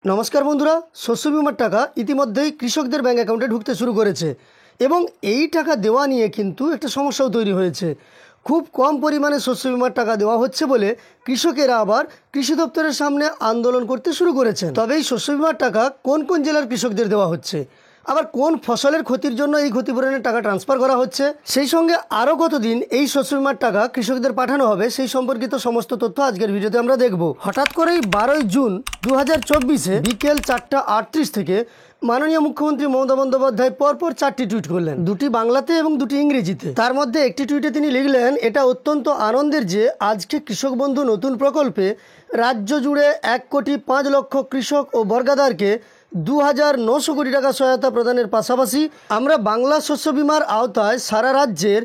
নমস্কার বন্ধুরা, শস্য বিমার টাকা ইতিমধ্যেই কৃষকদের ব্যাঙ্ক অ্যাকাউন্টে ঢুকতে শুরু করেছে এবং এই টাকা দেওয়া নিয়ে কিন্তু একটা সমস্যাও তৈরি হয়েছে। খুব কম পরিমাণে শস্য বিমার টাকা দেওয়া হচ্ছে বলে কৃষকেরা আবার কৃষি দপ্তরের সামনে আন্দোলন করতে শুরু করেছেন। তবে এই শস্য বিমার টাকা কোন কোন জেলার কৃষকদের দেওয়া হচ্ছে, আবার কোন ফসলের ক্ষতির জন্য এই ক্ষতিপূরণের টাকা ট্রান্সফার করা হচ্ছে, সেই সঙ্গে আরও কতদিন এই শস্য বিমার টাকা কৃষকদের পাঠানো হবে, সেই সম্পর্কিত সমস্ত তথ্য আজকের ভিডিওতে আমরা দেখব। হঠাৎ করেই 12ই জুন 2024 বিকেল 4:38 থেকে মাননীয় মুখ্যমন্ত্রী মমতা বন্দ্যোপাধ্যায় পরপর 4টি টুইট করলেন, দুটি বাংলাতে এবং দুটি ইংরেজিতে। তার মধ্যে একটি টুইটে তিনি লিখলেন, এটা অত্যন্ত আনন্দের যে আজকে কৃষক বন্ধু নতুন প্রকল্পে রাজ্য জুড়ে 1,05,00,000 কৃষক ও বর্গাদারকে 2,900 কোটি টাকা সহায়তা প্রদানের পাশাপাশি আমরা বাংলা শস্য বিমার আওতায় সারা রাজ্যের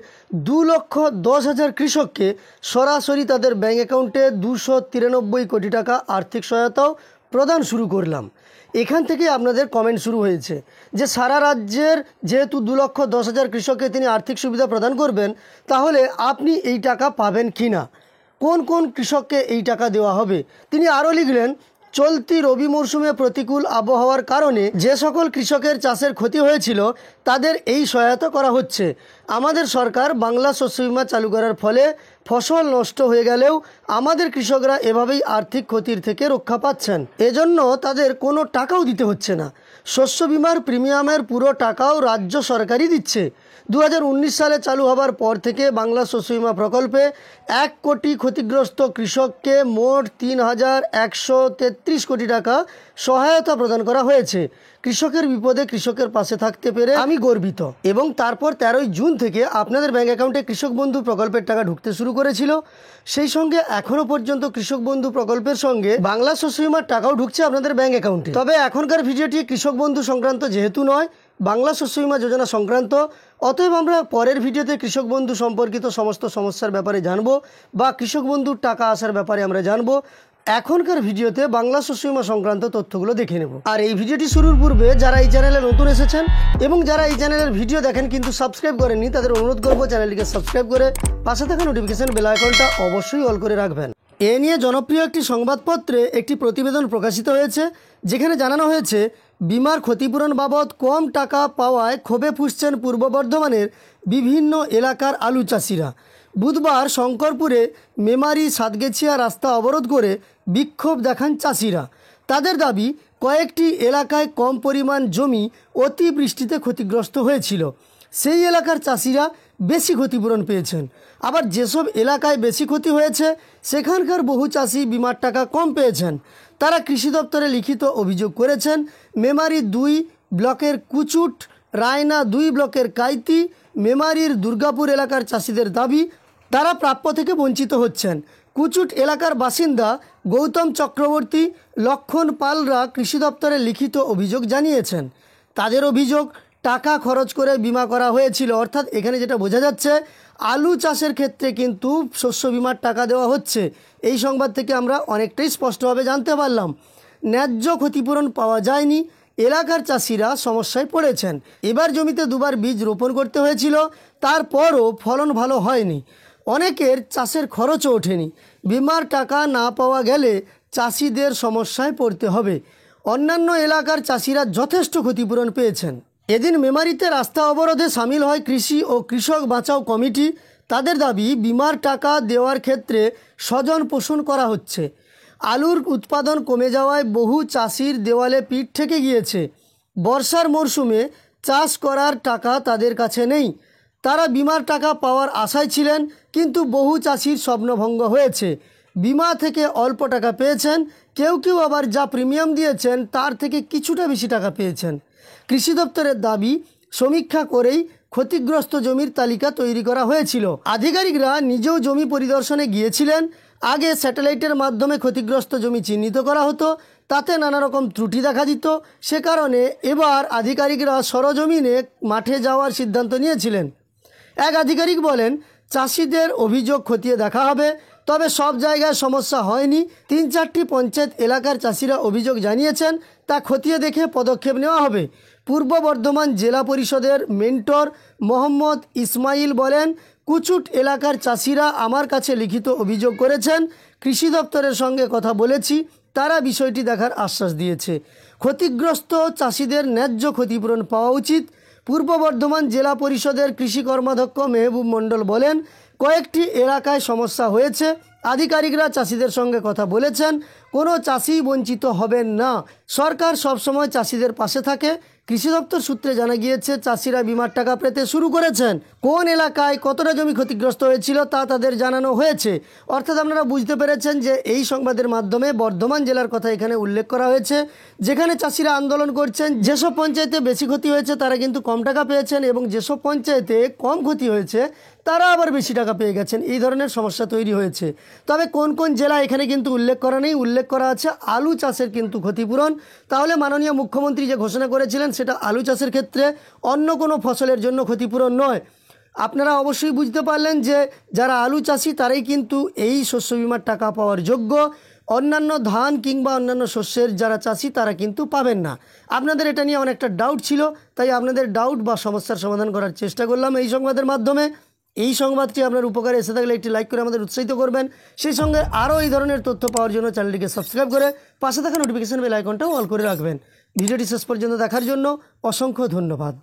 2,10,000 কৃষককে সরাসরি তাদের ব্যাঙ্ক অ্যাকাউন্টে 293 কোটি টাকা আর্থিক সহায়তাও প্রদান শুরু করলাম। এখান থেকে আপনাদের কমেন্ট শুরু হয়েছে যে সারা রাজ্যের যেহেতু 2,10,000 কৃষককে তিনি আর্থিক সুবিধা প্রদান করবেন, তাহলে আপনি এই টাকা পাবেন কি না, কোন কোন কৃষককে এই টাকা দেওয়া হবে। তিনি আরও লিখলেন, চলতি রবি মরশুমে প্রতিকূল আবহাওয়ার কারণে যে সকল কৃষকের চাষের ক্ষতি হয়েছিল তাদের এই সহায়তা করা হচ্ছে। আমাদের সরকার বাংলা শস্য বিমা চালু করার ফলে ফসল নষ্ট হয়ে গেলেও আমাদের কৃষকরা এভাবেই আর্থিক ক্ষতির থেকে রক্ষা পাচ্ছেন, এজন্য তাদের কোনো টাকাও দিতে হচ্ছে না। শস্য বিমার প্রিমিয়ামের পুরো টাকাও রাজ্য সরকারই দিচ্ছে। 2019 সালে চালু হবার পর থেকে বাংলা শস্য বিমা প্রকল্পে 1 কোটি ক্ষতিগ্রস্ত কৃষককে মোট 3,133 কোটি টাকা সহায়তা প্রদান করা হয়েছে। কৃষকের বিপদে কৃষকের পাশে থাকতে পেরে আমি গর্বিত। এবং তারপর 13ই জুন থেকে আপনাদের ব্যাঙ্ক অ্যাকাউন্টে কৃষক বন্ধু প্রকল্পের টাকা ঢুকতে শুরু করেছিল। সেই সঙ্গে এখনও পর্যন্ত কৃষক বন্ধু প্রকল্পের সঙ্গে বাংলা শস্য বিমার টাকাও ঢুকছে আপনাদের ব্যাঙ্ক অ্যাকাউন্টে। তবে এখনকার ভিডিওটি কৃষক বন্ধু সংক্রান্ত যেহেতু নয়, বাংলা শস্য বিমা যোজনা সংক্রান্ত, অতএব আমরা পরের ভিডিওতে কৃষক বন্ধু সম্পর্কিত সমস্ত সমস্যার ব্যাপারে জানব বা কৃষক বন্ধুর টাকা আসার ব্যাপারে আমরা জানব। এখনকার ভিডিওতে বাংলা শস্য বিমা সংক্রান্ত তথ্যগুলো দেখে নেব। আর এই ভিডিওটি শুরুর পূর্বে যারা এই চ্যানেলে নতুন এসেছেন এবং যারা এই চ্যানেলের ভিডিও দেখেন কিন্তু সাবস্ক্রাইব করেননি, তাদের অনুরোধ করব চ্যানেলটিকে সাবস্ক্রাইব করে পাশে থাকা নোটিফিকেশন বেল আইকনটা অবশ্যই অল করে রাখবেন। এ নিয়ে জনপ্রিয় একটি সংবাদপত্রে একটি প্রতিবেদন প্রকাশিত হয়েছে, যেখানে জানানো হয়েছে বিমার ক্ষতিপূরণ বাবদ কম টাকা পাওয়ায় ক্ষোভে ফুঁসছেন পূর্ব বর্ধমানের বিভিন্ন এলাকার আলু চাষিরা। বুধবার শঙ্করপুরে মেমারি সাতগেছিয়া রাস্তা অবরোধ করে বিক্ষোভ দেখান চাষিরা। তাদের দাবি, কয়েকটি এলাকায় কম পরিমাণ জমি অতিবৃষ্টিতে ক্ষতিগ্রস্ত হয়েছিল, সেই এলাকার চাষিরা বেশি ক্ষতিপূরণ পেয়েছেন। আবার যেসব এলাকায় বেশি ক্ষতি হয়েছে সেখানকার বহু চাষি বিমার টাকা কম পেয়েছেন। তারা কৃষি দপ্তরে লিখিত অভিযোগ করেছেন। মেমারি 2 ব্লকের কুচুট, রায়না 2 ব্লকের কাইতি, মেমারির দুর্গাপুর এলাকার চাষিদের দাবি তারা প্রাপ্য থেকে বঞ্চিত হচ্ছেন। কুচুট এলাকার বাসিন্দা গৌতম চক্রবর্তী, লক্ষণ পালরা কৃষি দপ্তরে লিখিত অভিযোগ জানিয়েছেন। তাদের অভিযোগ, টাকা খরচ করে বিমা করা হয়েছিল, অর্থাৎ এখানে যেটা বোঝা যাচ্ছে আলু চাষের ক্ষেত্রে কিন্তু শস্য বিমার টাকা দেওয়া হচ্ছে। এই সংবাদ থেকে আমরা অনেকটাই স্পষ্টভাবে জানতে পারলাম ন্যায্য ক্ষতিপূরণ পাওয়া যায়নি, এলাকার চাষিরা সমস্যায় পড়েছেন। এবার জমিতে দুবার বীজ রোপণ করতে হয়েছিল, তারপরও ফলন ভালো হয়নি, অনেকের চাষের খরচও ওঠেনি। বিমার টাকা না পাওয়া গেলে চাষিদের সমস্যায় পড়তে হবে। অন্যান্য এলাকার চাষিরা যথেষ্ট ক্ষতিপূরণ পেয়েছেন। এদিন মেমারিতে রাস্তা অবরোধে সামিল হয় কৃষি ও কৃষক বাঁচাও কমিটি। তাদের দাবি, বিমার টাকা দেওয়ার ক্ষেত্রে স্বজন পোষণ করা হচ্ছে। আলুর উৎপাদন কমে যাওয়ায় বহু চাষির দেওয়ালে পিঠ ঠেকে গিয়েছে। বর্ষার মরশুমে চাষ করার টাকা তাদের কাছে নেই। তারা বিমার টাকা পাওয়ার আশায় ছিলেন, কিন্তু বহু চাষির স্বপ্নভঙ্গ হয়েছে। বিমা থেকে অল্প টাকা পেয়েছেন, কেউ কেউ আবার যা প্রিমিয়াম দিয়েছেন তার থেকে কিছুটা বেশি টাকা পেয়েছেন। কৃষি দপ্তরের দাবি, সমীক্ষা করেই ক্ষতিগ্রস্ত জমির তালিকা তৈরি করা হয়েছিল। আধিকারিকরা নিজেও জমি পরিদর্শনে গিয়েছিলেন। আগে স্যাটেলাইটের মাধ্যমে ক্ষতিগ্রস্ত জমি চিহ্নিত করা হতো, তাতে নানা রকম ত্রুটি দেখা দিত। সে কারণে এবার আধিকারিকরা সরজমিনে মাঠে যাওয়ার সিদ্ধান্ত নিয়েছিলেন। এক আধিকারিক বলেন, চাষিদের অভিযোগ খতিয়ে দেখা হবে, তবে সব জায়গায় সমস্যা হয়নি। 3-4টি পঞ্চায়েত এলাকার চাষিরা অভিযোগ জানিয়েছেন, তা খতিয়ে দেখে পদক্ষেপ নেওয়া হবে। পূর্ব বর্ধমান জেলা পরিষদের মেন্টর মোহাম্মদ ইসমাইল বলেন, কুচুট এলাকার চাষিরা আমার কাছে লিখিত অভিযোগ করেছেন, কৃষি দপ্তরের সঙ্গে কথা বলেছি, তারা বিষয়টি দেখার আশ্বাস দিয়েছে। ক্ষতিগ্রস্ত চাষিদের ন্যায্য ক্ষতিপূরণ পাওয়া উচিত। পূর্ব বর্ধমান জেলা পরিষদের কৃষি কর্মাধ্যক্ষ মেহবুব মণ্ডল বলেন, কয়েকটি এলাকায় সমস্যা হয়েছে, আধিকারিকরা চাষিদের সঙ্গে কথা বলেছেন, কোনো চাষি বঞ্চিত হবেন না। সরকার সবসময় চাষিদের পাশে থাকে। কৃষি দপ্তর সূত্রে জানা গিয়েছে, চাষিরা বিমার টাকা পেতে শুরু করেছেন। কোন এলাকায় কতটা জমি ক্ষতিগ্রস্ত হয়েছিল তা তাদের জানানো হয়েছে। অর্থাৎ আপনারা বুঝতে পেরেছেন যে এই সংবাদের মাধ্যমে বর্ধমান জেলার কথা এখানে উল্লেখ করা হয়েছে, যেখানে চাষিরা আন্দোলন করছেন। যেসব পঞ্চায়েতে বেশি ক্ষতি হয়েছে তারা কিন্তু কম টাকা পেয়েছেন, এবং যেসব পঞ্চায়েতে কম ক্ষতি হয়েছে তারা আবার বেশি টাকা পেয়ে গেছেন। এই ধরনের সমস্যা তৈরি হয়েছে। তবে কোন কোন জেলা এখানে কিন্তু উল্লেখ করা নেই, উল্লেখ করা আছে আলু চাষের কিন্তু ক্ষতিপূরণ। তাহলে মাননীয় মুখ্যমন্ত্রী যে ঘোষণা করেছিলেন সেটা আলু চাষের ক্ষেত্রে, অন্য কোনো ফসলের জন্য ক্ষতিপূরণ নয়। আপনারা অবশ্যই বুঝতে পারলেন যে যারা আলু চাষি তারাই কিন্তু এই শস্য বিমার টাকা পাওয়ার যোগ্য। অন্যান্য ধান কিংবা অন্যান্য শস্যের যারা চাষি তারা কিন্তু পাবেন না। আপনাদের এটা নিয়ে অনেকটা ডাউট ছিল, তাই আপনাদের ডাউট বা সমস্যার সমাধান করার চেষ্টা করলাম এই সংবাদের মাধ্যমে। এই সংবাদটি আপনার উপকারে এসে থাকলে একটি লাইক করে আমাদের উৎসাহিত করবেন। সেই সঙ্গে আরও এই ধরনের তথ্য পাওয়ার জন্য চ্যানেলটিকে সাবস্ক্রাইব করে পাশে থাকা নোটিফিকেশন বেল আইকনটাও অল করে রাখবেন। ভিডিওটি শেষ পর্যন্ত দেখার জন্য অসংখ্য ধন্যবাদ।